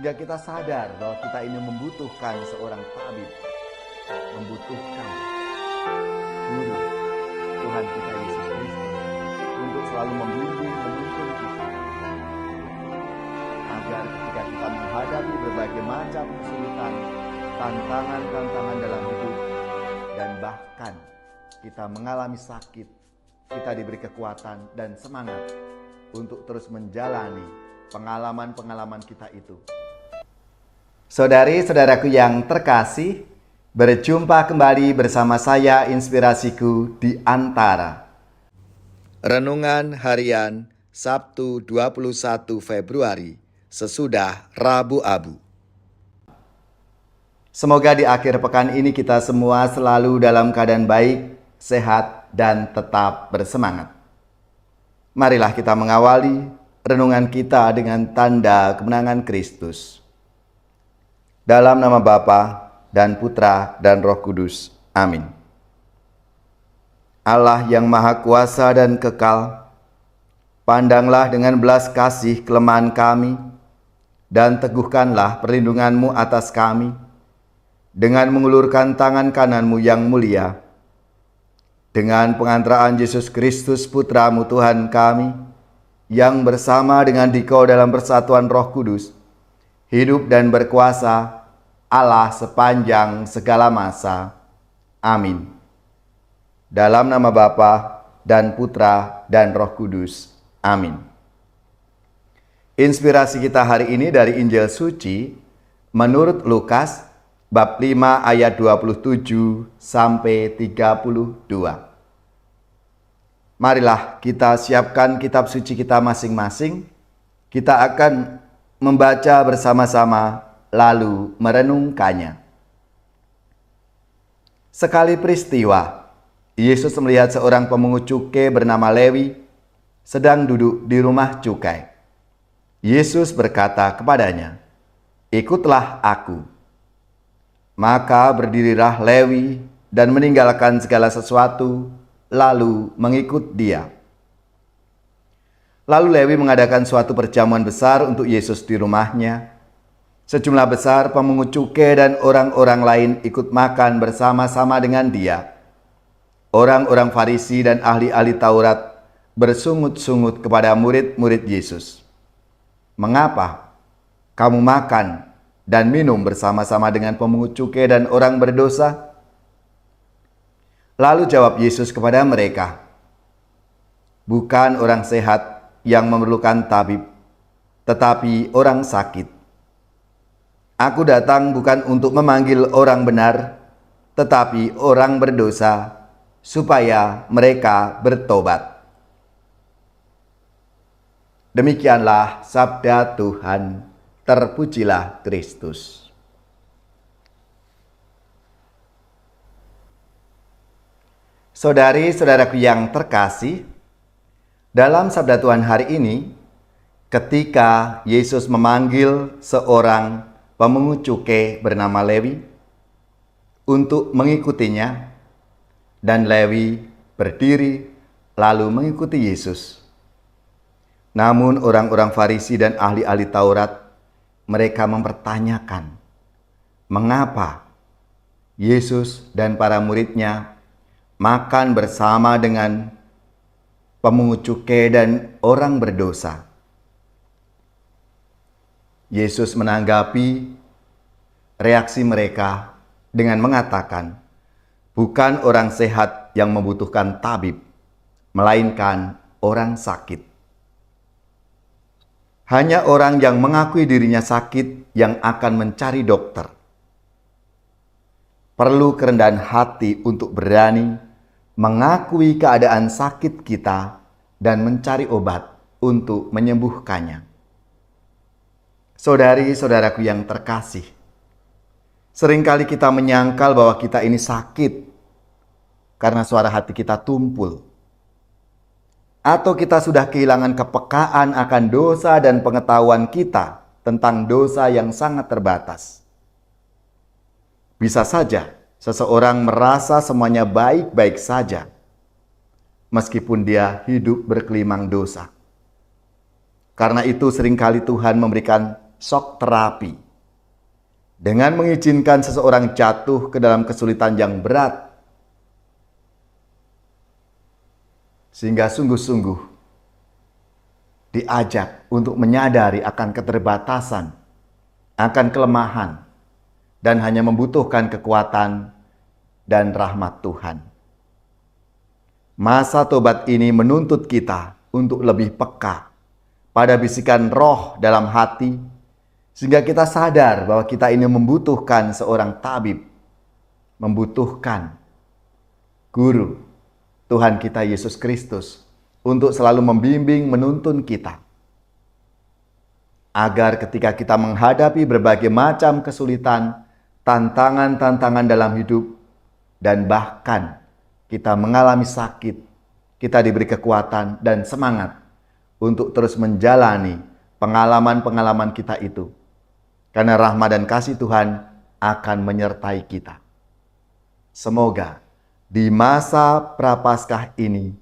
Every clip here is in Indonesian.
Sehingga kita sadar bahwa kita ini membutuhkan seorang tabib, membutuhkan guru Tuhan kita Yesus Kristus untuk selalu membimbing, menuntun kita, agar ketika kita menghadapi berbagai macam kesulitan, tantangan-tantangan dalam hidup, dan bahkan kita mengalami sakit, kita diberi kekuatan dan semangat untuk terus menjalani pengalaman-pengalaman kita itu. Saudari-saudaraku yang terkasih, berjumpa kembali bersama saya Inspirasiku di Antara. Renungan Harian Sabtu 21 Februari sesudah Rabu Abu. Semoga di akhir pekan ini kita semua selalu dalam keadaan baik, sehat, dan tetap bersemangat. Marilah kita mengawali renungan kita dengan tanda kemenangan Kristus. Dalam nama Bapa dan Putra dan Roh Kudus. Amin. Allah yang Maha Kuasa dan Kekal, pandanglah dengan belas kasih kelemahan kami, dan teguhkanlah perlindungan-Mu atas kami, dengan mengulurkan tangan kanan-Mu yang mulia, dengan pengantaraan Yesus Kristus Putra-Mu Tuhan kami, yang bersama dengan Dikau dalam persatuan Roh Kudus, hidup dan berkuasa Allah sepanjang segala masa. Amin. Dalam nama Bapa dan Putra dan Roh Kudus. Amin. Inspirasi kita hari ini dari Injil Suci menurut Lukas bab 5 ayat 27 sampai 32. Marilah kita siapkan kitab suci kita masing-masing. Kita akan membaca bersama-sama lalu merenungkannya. Sekali peristiwa, Yesus melihat seorang pemungut cukai bernama Lewi sedang duduk di rumah cukai. Yesus berkata kepadanya, "Ikutlah aku." Maka berdirilah Lewi dan meninggalkan segala sesuatu, lalu mengikut dia. Lalu Lewi mengadakan suatu perjamuan besar untuk Yesus di rumahnya. Sejumlah besar pemungut cukai dan orang-orang lain ikut makan bersama-sama dengan dia. Orang-orang Farisi dan ahli-ahli Taurat bersungut-sungut kepada murid-murid Yesus. "Mengapa kamu makan dan minum bersama-sama dengan pemungut cukai dan orang berdosa?" Lalu jawab Yesus kepada mereka, "Bukan orang sehat yang memerlukan tabib, tetapi orang sakit. Aku datang bukan untuk memanggil orang benar, tetapi orang berdosa, supaya mereka bertobat." Demikianlah sabda Tuhan. Terpujilah Kristus. Saudari-saudaraku yang terkasih, dalam sabda Tuhan hari ini, ketika Yesus memanggil seorang pemungut cukai bernama Lewi untuk mengikutinya, dan Lewi berdiri lalu mengikuti Yesus. Namun orang-orang Farisi dan ahli-ahli Taurat, mereka mempertanyakan, mengapa Yesus dan para muridnya makan bersama dengan pemungut cukai dan orang berdosa. Yesus menanggapi reaksi mereka dengan mengatakan, bukan orang sehat yang membutuhkan tabib, melainkan orang sakit. Hanya orang yang mengakui dirinya sakit yang akan mencari dokter. Perlu kerendahan hati untuk berani mengakui keadaan sakit kita dan mencari obat untuk menyembuhkannya. Saudari-saudaraku yang terkasih, seringkali kita menyangkal bahwa kita ini sakit karena suara hati kita tumpul. Atau kita sudah kehilangan kepekaan akan dosa dan pengetahuan kita tentang dosa yang sangat terbatas. Bisa saja seseorang merasa semuanya baik-baik saja, meskipun dia hidup berkelimang dosa. Karena itu seringkali Tuhan memberikan shock terapi. Dengan mengizinkan seseorang jatuh ke dalam kesulitan yang berat, sehingga sungguh-sungguh diajak untuk menyadari akan keterbatasan, akan kelemahan, dan hanya membutuhkan kekuatan dan rahmat Tuhan. Masa tobat ini menuntut kita untuk lebih peka pada bisikan roh dalam hati, sehingga kita sadar bahwa kita ini membutuhkan seorang tabib, membutuhkan guru, Tuhan kita Yesus Kristus, untuk selalu membimbing, menuntun kita. Agar ketika kita menghadapi berbagai macam kesulitan, tantangan-tantangan dalam hidup, dan bahkan kita mengalami sakit, kita diberi kekuatan dan semangat untuk terus menjalani pengalaman-pengalaman kita itu. Karena rahmat dan kasih Tuhan akan menyertai kita. Semoga di masa Prapaskah ini,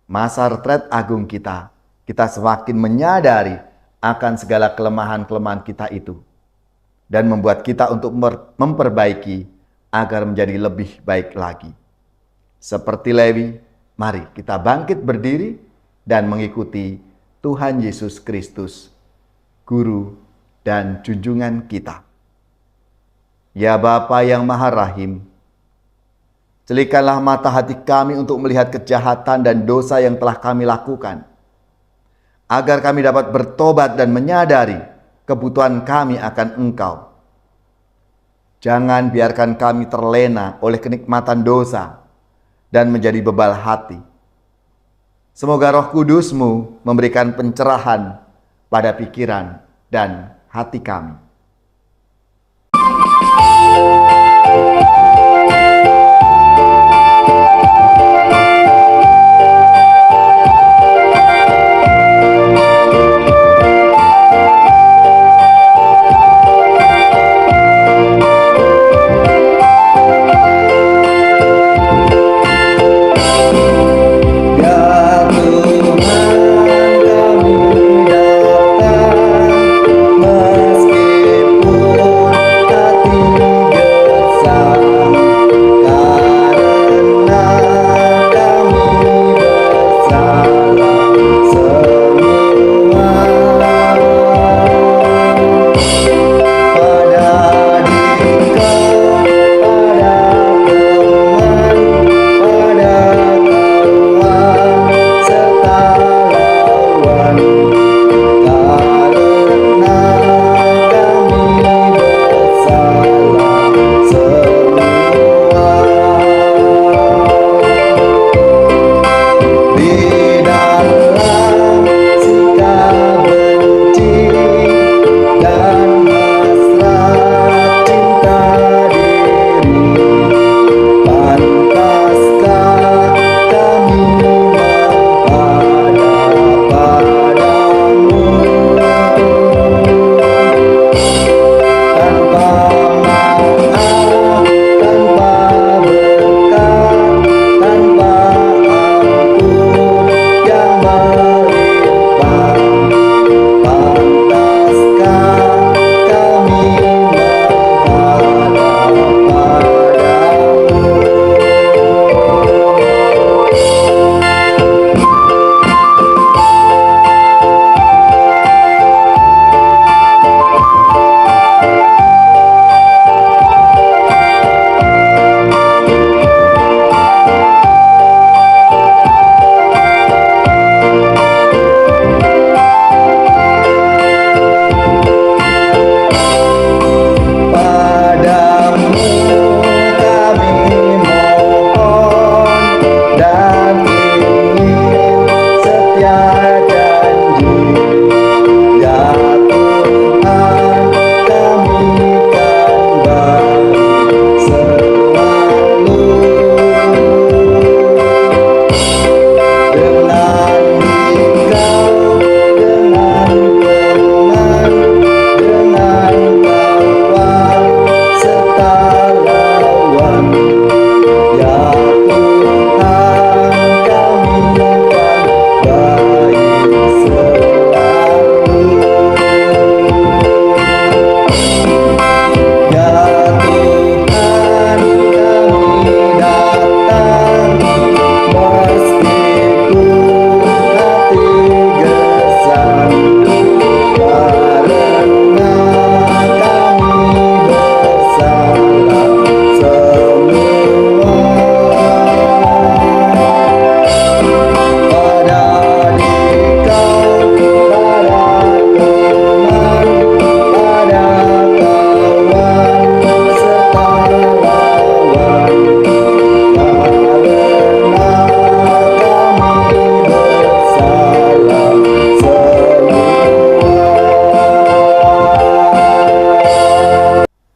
masa retret agung kita semakin menyadari akan segala kelemahan-kelemahan kita itu. Dan membuat kita untuk memperbaiki agar menjadi lebih baik lagi. Seperti Lewi, mari kita bangkit berdiri dan mengikuti Tuhan Yesus Kristus, Guru dan junjungan kita. Ya Bapa yang Maha Rahim, celikanlah mata hati kami untuk melihat kejahatan dan dosa yang telah kami lakukan, agar kami dapat bertobat dan menyadari kebutuhan kami akan Engkau. Jangan biarkan kami terlena oleh kenikmatan dosa dan menjadi bebal hati. Semoga Roh Kudus-Mu memberikan pencerahan pada pikiran dan hati kami. Meski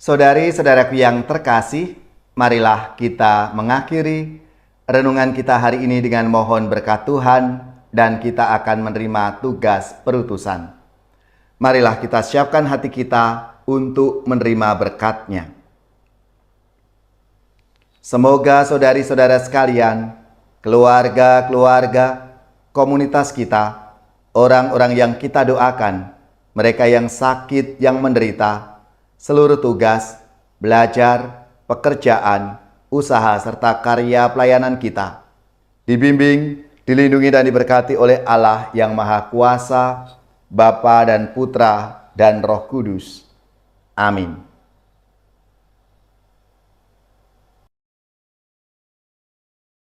Saudari-saudaraku yang terkasih, marilah kita mengakhiri renungan kita hari ini dengan mohon berkat Tuhan dan kita akan menerima tugas perutusan. Marilah kita siapkan hati kita untuk menerima berkat-Nya. Semoga saudari-saudara sekalian, keluarga-keluarga, komunitas kita, orang-orang yang kita doakan, mereka yang sakit, yang menderita, seluruh tugas, belajar, pekerjaan, usaha, serta karya pelayanan kita dibimbing, dilindungi dan diberkati oleh Allah yang Maha Kuasa, Bapa dan Putra dan Roh Kudus. Amin.